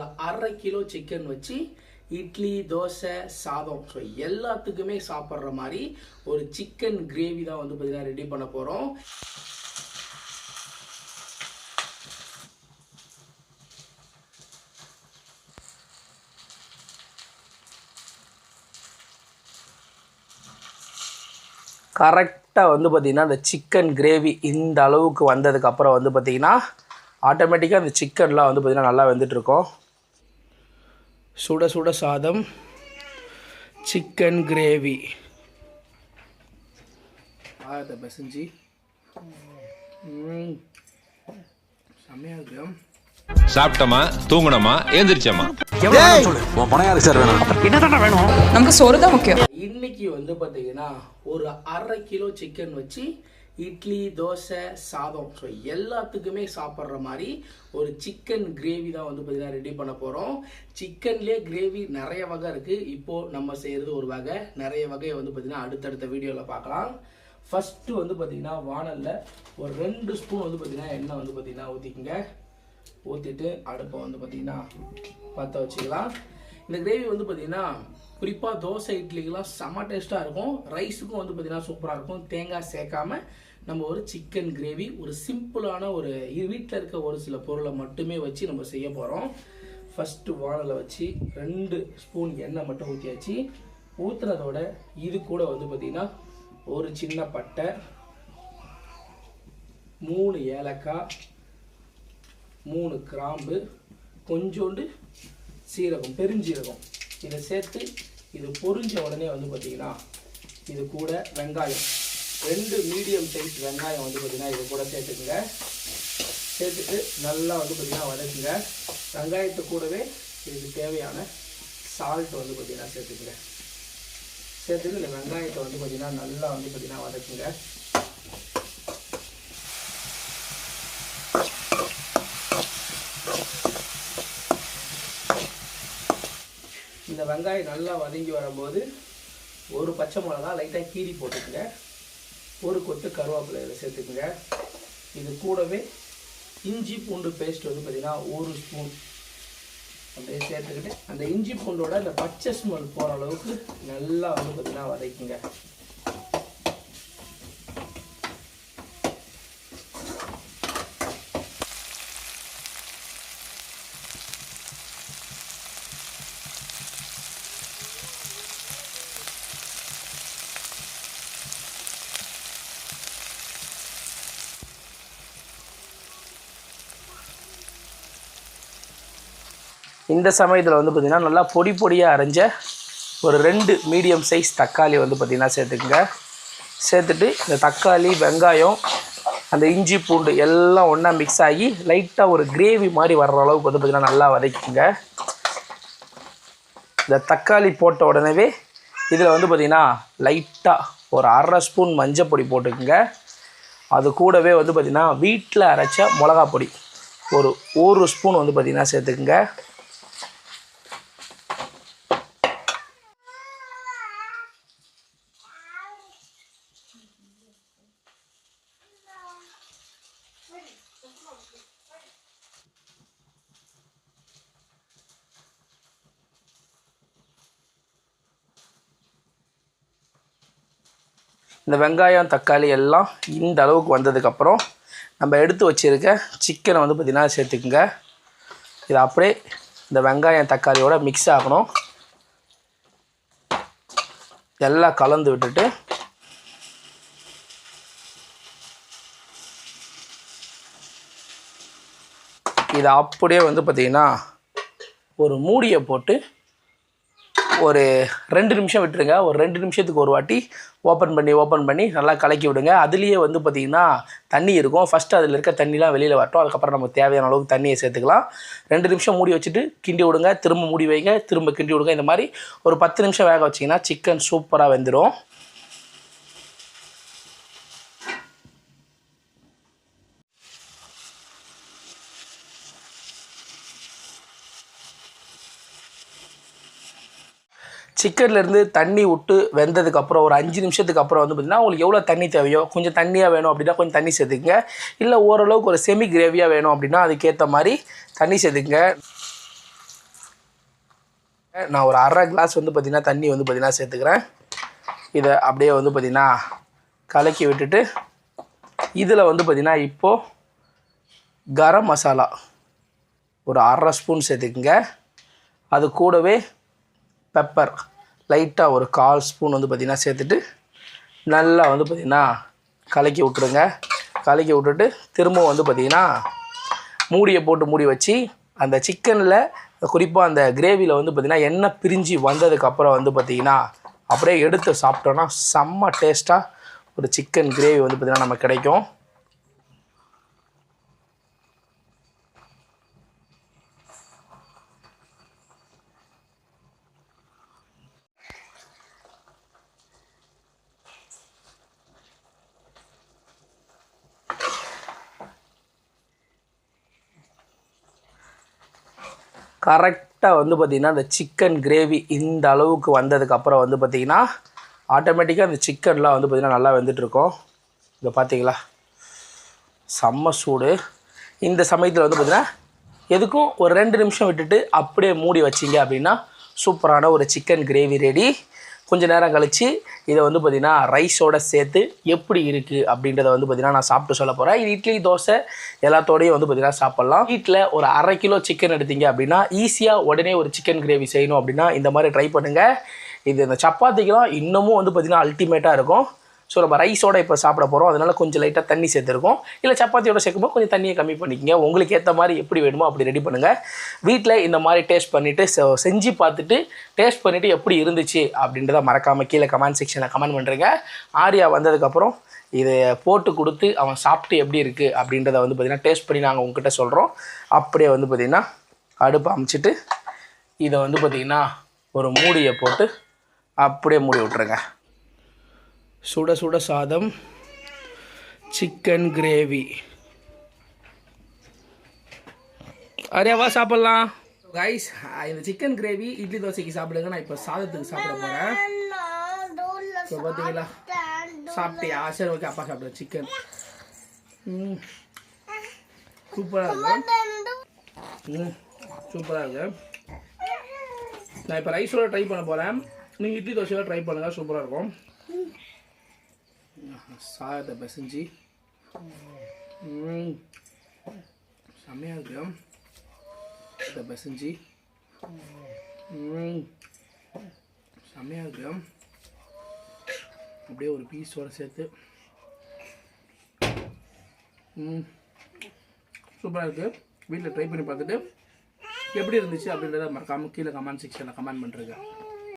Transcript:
1/2 kilo chicken வச்சு இட்லி, தோசை, சாதம் so எல்லாத்துக்குமே சாப்பிட்ற மாதிரி ஒரு சிக்கன் கிரேவி தான் வந்து பார்த்தீங்கன்னா ரெடி பண்ண போகிறோம். கரெக்டாக வந்து பார்த்திங்கன்னா இந்த சிக்கன் கிரேவி இந்த அளவுக்கு வந்ததுக்கப்புறம் வந்து பார்த்திங்கன்னா ஆட்டோமேட்டிக்காக அந்த சிக்கன்லாம் வந்து பார்த்திங்கன்னா நல்லா வெந்துட்டுருக்கோம். சுட சுட சாதம், சிக்கன் கிரேவி அதை பசஞ்சி செம்மையாக இருக்கு. சாப்பிட்டோமா, தூங்கணுமா, ஏந்திரிச்சோமா. நமக்கு சோறு தான் முக்கியம். இன்னைக்கு வந்து பார்த்தீங்கன்னா ஒரு 1/2 கிலோ சிக்கன் வச்சு இட்லி, தோசை, சாதம் ஸோ எல்லாத்துக்குமே சாப்பிட்ற மாதிரி ஒரு சிக்கன் கிரேவி தான் வந்து பார்த்தீங்கன்னா ரெடி பண்ண போகிறோம். சிக்கன்லேயே கிரேவி நிறைய வகை இருக்குது. இப்போது நம்ம செய்கிறது ஒரு வகை, நிறைய வகையை வந்து பார்த்திங்கன்னா அடுத்தடுத்த வீடியோவில் பார்க்கலாம். ஃபஸ்ட்டு வந்து பார்த்திங்கன்னா வானலில் ஒரு 2 ஸ்பூன் வந்து பார்த்திங்கன்னா எண்ணெய் வந்து பார்த்திங்கன்னா ஊற்றிக்குங்க. ஊற்றிட்டு அடுப்பை வந்து பார்த்திங்கன்னா பற்ற வச்சுக்கலாம். இந்த கிரேவி வந்து பார்த்திங்கன்னா குறிப்பாக தோசை, இட்லிக்கெலாம் செம்ம டேஸ்ட்டாக இருக்கும். ரைஸுக்கும் வந்து பார்த்திங்கன்னா சூப்பராக இருக்கும். தேங்காய் சேர்க்காம நம்ம ஒரு சிக்கன் கிரேவி ஒரு சிம்பிளான ஒரு வீட்டில் இருக்க ஒரு சில பொருளை மட்டுமே வச்சு நம்ம செய்ய போகிறோம். ஃபஸ்ட்டு வானலை வச்சு 2 ஸ்பூன் எண்ணெய் மட்டும் ஊற்றியாச்சு. ஊற்றுனதோட இது கூட வந்து பார்த்திங்கன்னா ஒரு சின்ன பட்டை, 3 ஏலக்காய், 3 கிராம்பு, கொஞ்சோண்டு சீரகம், பெருஞ்சீரகம் இதை சேர்த்து இது பொரிஞ்ச உடனே வந்து பார்த்திங்கன்னா இது கூட வெங்காயம், 2 மீடியம் சைஸ் வெங்காயம் வந்து பார்த்திங்கன்னா இது கூட சேர்த்துக்குங்க. சேர்த்துட்டு நல்லா வந்து பார்த்திங்கன்னா வதக்குங்க. வெங்காயத்தை கூடவே இதுக்கு தேவையான சால்ட் வந்து பார்த்திங்கன்னா சேர்த்துக்குங்க. சேர்த்துட்டு இந்த வெங்காயத்தை வந்து பார்த்திங்கன்னா நல்லா வந்து பார்த்திங்கன்னா வதக்குங்க. இந்த வெங்காயம் நல்லா வதங்கி வரும்போது ஒரு பச்சை மிளகா லைட்டாக கீரி போட்டுக்குங்க. ஒரு கொத்து கருவேப்பிலை இதில் சேர்த்துக்குங்க. இது கூடவே இஞ்சி பூண்டு பேஸ்ட் வந்து பார்த்திங்கன்னா 1 ஸ்பூன் அப்படியே சேர்த்துக்கிட்டு அந்த இஞ்சி பூண்டோட அந்த பச்சை ஸ்மெல் போகிற அளவுக்கு நல்லா வந்து பார்த்திங்கன்னா வதக்குங்க. இந்த சமயத்தில் வந்து பார்த்திங்கன்னா நல்லா பொடி பொடியாக அரைஞ்ச ஒரு 2 மீடியம் சைஸ் தக்காளி வந்து பார்த்திங்கன்னா சேர்த்துக்குங்க. சேர்த்துட்டு இந்த தக்காளி, வெங்காயம், அந்த இஞ்சி பூண்டு எல்லாம் ஒன்றா மிக்ஸ் ஆகி லைட்டாக ஒரு கிரேவி மாதிரி வர்ற அளவுக்கு வந்து பார்த்திங்கன்னா நல்லா வதக்கிங்க. இந்த தக்காளி போட்ட உடனே இதில் வந்து பார்த்திங்கன்னா லைட்டாக ஒரு 1/2 ஸ்பூன் மஞ்சள் பொடி போட்டுக்குங்க. அது கூடவே வந்து பார்த்திங்கன்னா வீட்டில் அரைச்ச மிளகா பொடி ஒரு 1 ஸ்பூன் வந்து பார்த்திங்கன்னா சேர்த்துக்குங்க. இந்த வெங்காயம், தக்காளி எல்லாம் இந்த அளவுக்கு வந்ததுக்கப்புறம் நம்ம எடுத்து வச்சுருக்க சிக்கனை வந்து பார்த்திங்கன்னா சேர்த்துக்குங்க. இது அப்படியே இந்த வெங்காயம் தக்காளியோட மிக்ஸ் ஆகணும். எல்லாம் கலந்து விட்டுட்டு இதை அப்படியே வந்து பார்த்திங்கன்னா ஒரு மூடியை போட்டு ஒரு 2 நிமிஷம் விட்டுருங்க. ஒரு 2 நிமிஷத்துக்கு ஒரு வாட்டி ஓப்பன் பண்ணி நல்லா கலக்கி விடுங்க. அதுலேயே வந்து பார்த்திங்கன்னா தண்ணி இருக்கும். ஃபஸ்ட்டு அதில் இருக்க தண்ணிலாம் வெளியில் வரட்டும். அதுக்கப்புறம் நமக்கு தேவையான அளவுக்கு தண்ணியை சேர்த்துக்கலாம். 2 நிமிஷம் மூடி வச்சுட்டு கிண்டி விடுங்க. திரும்ப மூடி வைங்க, திரும்ப கிண்டி விடுங்க. இந்த மாதிரி ஒரு 10 நிமிஷம் வேக வச்சிங்கன்னா சிக்கன் சூப்பராக வெந்துடும். சிக்கன்லேருந்து தண்ணி விட்டு வெந்ததுக்கப்புறம் ஒரு 5 நிமிஷத்துக்கு அப்புறம் வந்து பார்த்திங்கன்னா உங்களுக்கு எவ்வளோ தண்ணி தேவையோ, கொஞ்சம் தண்ணியாக வேணும் அப்படின்னா கொஞ்சம் தண்ணி சேர்த்துக்குங்க. இல்லை ஓரளவுக்கு ஒரு செமி கிரேவியாக வேணும் அப்படின்னா அதுக்கேற்ற மாதிரி தண்ணி சேர்த்துக்குங்க. நான் ஒரு அரை கிளாஸ் வந்து பார்த்திங்கன்னா தண்ணி வந்து பார்த்திங்கன்னா சேர்த்துக்கிறேன். இதை அப்படியே வந்து பார்த்திங்கன்னா கலக்கி விட்டுட்டு இதில் வந்து பார்த்திங்கன்னா இப்போது கரம் மசாலா ஒரு அரை ஸ்பூன் சேர்த்துக்குங்க. அது கூடவே பெப்பர் லைட்டாக ஒரு 1/4 ஸ்பூன் வந்து பார்த்திங்கன்னா சேர்த்துட்டு நல்லா வந்து பார்த்திங்கன்னா கலக்கி விட்ருங்க. கலக்கி விட்டுட்டு திரும்பவும் வந்து பார்த்திங்கன்னா மூடியை போட்டு மூடி வச்சு அந்த சிக்கனில் குறிப்பாக அந்த கிரேவியில் வந்து பார்த்திங்கன்னா எண்ணெய் பிரிஞ்சு வந்ததுக்கப்புறம் வந்து பார்த்திங்கன்னா அப்படியே எடுத்து சாப்பிட்டோன்னா செம்ம டேஸ்ட்டாக ஒரு சிக்கன் கிரேவி வந்து பார்த்திங்கன்னா நமக்கு கிடைக்கும். கரெக்டாக வந்து பார்த்திங்கன்னா அந்த சிக்கன் கிரேவி இந்த அளவுக்கு வந்ததுக்கப்புறம் வந்து பார்த்திங்கன்னா ஆட்டோமேட்டிக்காக அந்த சிக்கன்லாம் வந்து பார்த்திங்கன்னா நல்லா வெந்துட்டுருக்கோம். இதை பார்த்தீங்களா செம்ம சூடு. இந்த சமயத்தில் வந்து பார்த்திங்கன்னா எதுக்கும் ஒரு 2 நிமிஷம் விட்டுட்டு அப்படியே மூடி வச்சிங்க அப்படின்னா சூப்பரான ஒரு சிக்கன் கிரேவி ரெடி. கொஞ்சம் நேரம் கழித்து இதை வந்து பார்த்திங்கன்னா ரைஸோடு சேர்த்து எப்படி இருக்குது அப்படின்றத வந்து பார்த்திங்கன்னா நான் சாப்பிட்டு சொல்ல போகிறேன். இது இட்லி தோசை எல்லாத்தோடையும் வந்து பார்த்திங்கன்னா சாப்பிட்லாம். வீட்டில் ஒரு அரை கிலோ சிக்கன் எடுத்தீங்க அப்படின்னா ஈஸியாக உடனே ஒரு சிக்கன் கிரேவி செய்யணும் அப்படின்னா இந்த மாதிரி ட்ரை பண்ணுங்கள். இது இந்த சப்பாத்திக்கெலாம் இன்னமும் வந்து பார்த்திங்கன்னா அல்டிமேட்டாக இருக்கும். ஸோ நம்ம ரைஸோடு இப்போ சாப்பிட போகிறோம், அதனால் கொஞ்சம் லைட்டாக தண்ணி சேர்த்துருக்கோம். இல்லை சப்பாத்தியோட சேர்க்கும்போது கொஞ்சம் தண்ணியை கம்மி பண்ணிக்கங்க. உங்களுக்கு ஏற்ற மாதிரி எப்படி வேணுமோ அப்படி ரெடி பண்ணுங்கள். வீட்டில் இந்த மாதிரி டேஸ்ட் பண்ணிவிட்டு செஞ்சு பார்த்துட்டு டேஸ்ட் பண்ணிவிட்டு எப்படி இருந்துச்சு அப்படின்றத மறக்காமல் கீழே கமெண்ட் செக்ஷனில் கமெண்ட் பண்ணுறேங்க. ஆர்யா வந்ததுக்கப்புறம் இதை போட்டு கொடுத்து அவன் சாப்பிட்டு எப்படி இருக்குது அப்படின்றத வந்து பார்த்திங்கன்னா டேஸ்ட் பண்ணி நாங்கள் உங்ககிட்ட சொல்கிறோம். அப்படியே வந்து பார்த்திங்கன்னா அடுப்பு அமைச்சிட்டு இதை வந்து பார்த்திங்கன்னா ஒரு மூடியை போட்டு அப்படியே மூடி விட்ருங்க. சுட சுட சாதம், சிக்கன் கிரேவி. அரையாவா சாப்பிட்லாம் கைஸ். இந்த சிக்கன் கிரேவி இட்லி தோசைக்கு சாப்பிடுங்க. நான் இப்போ சாதத்துக்கு சாப்பிட போகிறேன். இப்போ பார்த்தீங்களா சாப்பிட்டியா? சரி ஓகே, அப்பா சாப்பிடுறேன். சிக்கன் சூப்பராக இருக்கு. சூப்பராக இருக்கு. நான் இப்போ ரைஸோட ட்ரை பண்ண போகிறேன். நீங்கள் இட்லி தோசையோட ட்ரை பண்ணுங்கள், சூப்பராக இருக்கும். சாதத்தை பிசைஞ்சு செம்மையாக இருக்கு. அதை பிசைஞ்சு செம்மையாக இருக்கு. அப்படியே ஒரு பீஸோடு சேர்த்து சூப்பராக இருக்குது. வீட்டில் ட்ரை பண்ணி பார்த்துட்டு எப்படி இருந்துச்சு அப்படின்றத மறக்காமல் கீழே கமெண்ட் செக்ஷனில் கமெண்ட் பண்ணுறேங்க.